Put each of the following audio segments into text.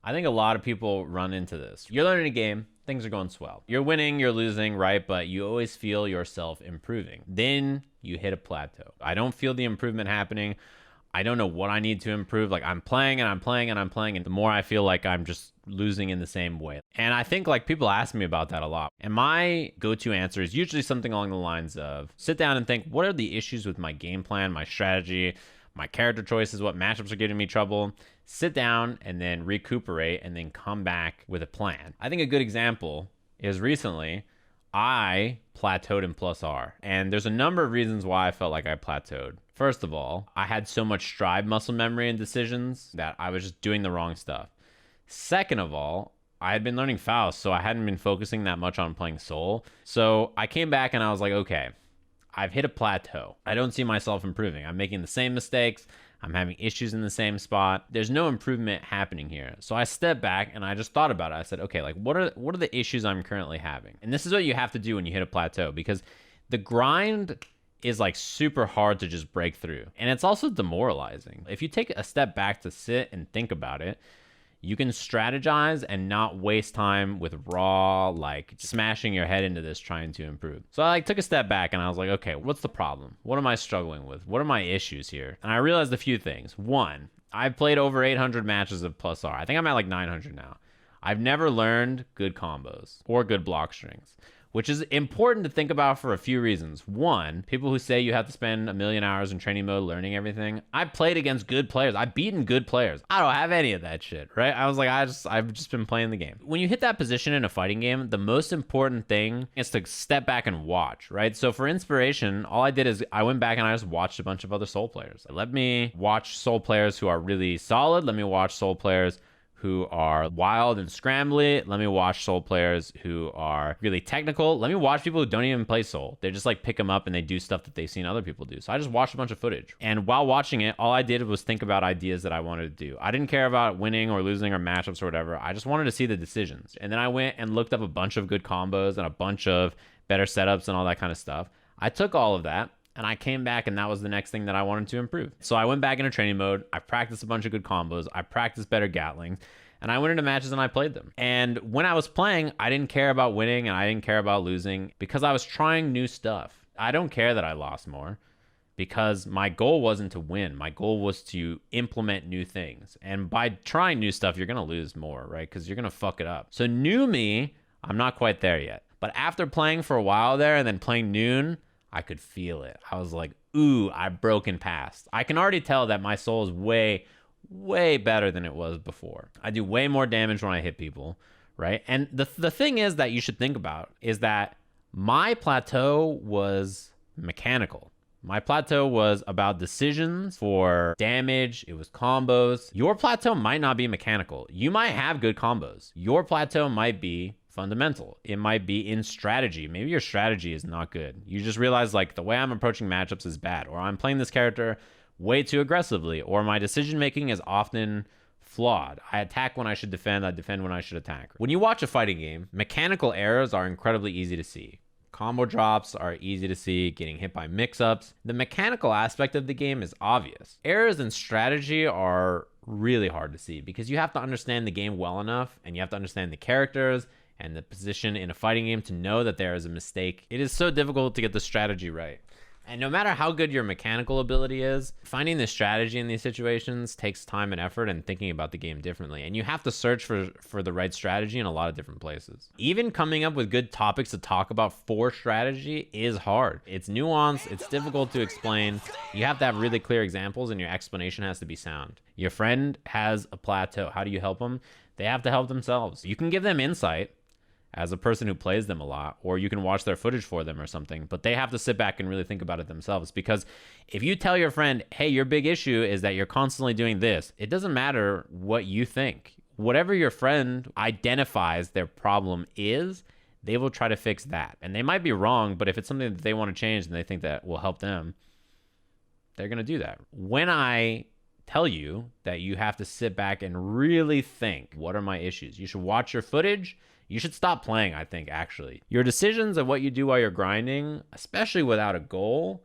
I think a lot of people run into this. You're learning a game, things are going swell. You're winning, you're losing, right? But you always feel yourself improving. Then you hit a plateau. I don't feel the improvement happening. I don't know what I need to improve. Like I'm playing and I'm playing and I'm playing. And the more I feel like I'm just losing in the same way. And I think like people ask me about that a lot. And my go-to answer is usually something along the lines of sit down and think, what are the issues with my game plan, my strategy, my character choices, what matchups are getting me trouble? Sit down and then recuperate and then come back with a plan. I think a good example is recently I plateaued in plus R. And there's a number of reasons why I felt like I plateaued. First of all, I had so much stride muscle memory and decisions that I was just doing the wrong stuff. Second of all, I had been learning Faust, so I hadn't been focusing that much on playing Soul. So I came back and I was like, okay, I've hit a plateau. I don't see myself improving. I'm making the same mistakes. I'm having issues in the same spot. There's no improvement happening here. So I stepped back and I just thought about it. I said, okay, like what are the issues I'm currently having? And this is what you have to do when you hit a plateau, because the grind is like super hard to just break through. And it's also demoralizing. If you take a step back to sit and think about it, you can strategize and not waste time with raw, like smashing your head into this trying to improve. So I like took a step back and I was like, okay, what's the problem? What am I struggling with? What are my issues here? And I realized a few things. One, I've played over 800 matches of plus R. I think I'm at like 900 now. I've never learned good combos or good block strings, which is important to think about for a few reasons. One, people who say you have to spend a million hours in training mode learning everything. I've played against good players. I've beaten good players. I don't have any of that shit, right? I was like, I've just been playing the game. When you hit that position in a fighting game, the most important thing is to step back and watch, right? So for inspiration, all I did is I went back and I just watched a bunch of other Soul players. Let me watch Soul players who are really solid. Let me watch Soul players who are wild and scrambly. Let me watch Soul players who are really technical. Let me watch people who don't even play Soul. They just like pick them up and they do stuff that they've seen other people do. So I just watched a bunch of footage. And while watching it, all I did was think about ideas that I wanted to do. I didn't care about winning or losing or matchups or whatever. I just wanted to see the decisions. And then I went and looked up a bunch of good combos and a bunch of better setups and all that kind of stuff. I took all of that and I came back and that was the next thing that I wanted to improve. So I went back into training mode. I practiced a bunch of good combos. I practiced better Gatlings. And I went into matches and I played them. And when I was playing, I didn't care about winning and I didn't care about losing because I was trying new stuff. I don't care that I lost more because my goal wasn't to win. My goal was to implement new things. And by trying new stuff, you're going to lose more, right? Because you're going to fuck it up. So new me, I'm not quite there yet. But after playing for a while there and then playing Noon, I could feel it. I was like, ooh, I've broken past. I can already tell that my soul is way better than it was before. I do way more damage when I hit people, right? And the thing is that you should think about is that my plateau was mechanical. My plateau was about decisions for damage. It was combos. Your plateau might not be mechanical. You might have good combos. Your plateau might be fundamental. It might be in strategy. Maybe your strategy is not good. You just realize like the way I'm approaching matchups is bad, or I'm playing this character way too aggressively, or my decision making is often flawed. I attack when I should defend. I defend when I should attack. When you watch a fighting game, mechanical errors are incredibly easy to see. Combo drops are easy to see, getting hit by mix-ups. The mechanical aspect of the game is obvious. Errors in strategy are really hard to see because you have to understand the game well enough and you have to understand the characters and the position in a fighting game to know that there is a mistake. It is so difficult to get the strategy right. And no matter how good your mechanical ability is, finding the strategy in these situations takes time and effort and thinking about the game differently. And you have to search for the right strategy in a lot of different places. Even coming up with good topics to talk about for strategy is hard. It's nuanced, it's difficult to explain. You have to have really clear examples and your explanation has to be sound. Your friend has a plateau. How do you help them? They have to help themselves. You can give them insight as a person who plays them a lot, or you can watch their footage for them or something, but they have to sit back and really think about it themselves. Because if you tell your friend, hey, your big issue is that you're constantly doing this, it doesn't matter what you think. Whatever your friend identifies their problem is, they will try to fix that. And they might be wrong, but if it's something that they want to change and they think that will help them, they're going to do that. When I tell you that you have to sit back and really think, what are my issues? You should watch your footage. You should stop playing, I think, actually. Your decisions of what you do while you're grinding, especially without a goal,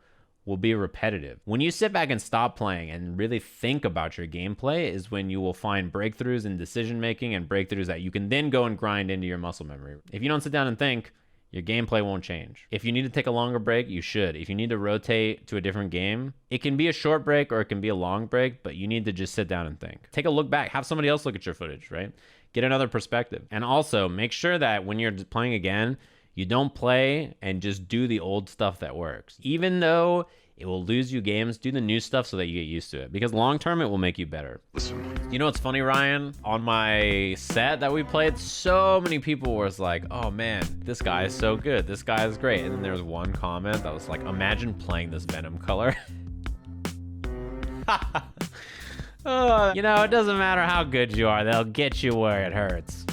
will be repetitive. When you sit back and stop playing and really think about your gameplay is when you will find breakthroughs in decision making and breakthroughs that you can then go and grind into your muscle memory. If you don't sit down and think, your gameplay won't change. If you need to take a longer break, you should. If you need to rotate to a different game, it can be a short break or it can be a long break, but you need to just sit down and think. Take a look back. Have somebody else look at your footage, right? Get another perspective. And also make sure that when you're playing again, you don't play and just do the old stuff that works. Even though it will lose you games, do the new stuff so that you get used to it. Because long term, it will make you better. You know what's funny, Ryan? On my set that we played, so many people was like, oh man, this guy is so good. This guy is great. And then there was one comment that was like, imagine playing this Venom color. You know, it doesn't matter how good you are. They'll get you where it hurts.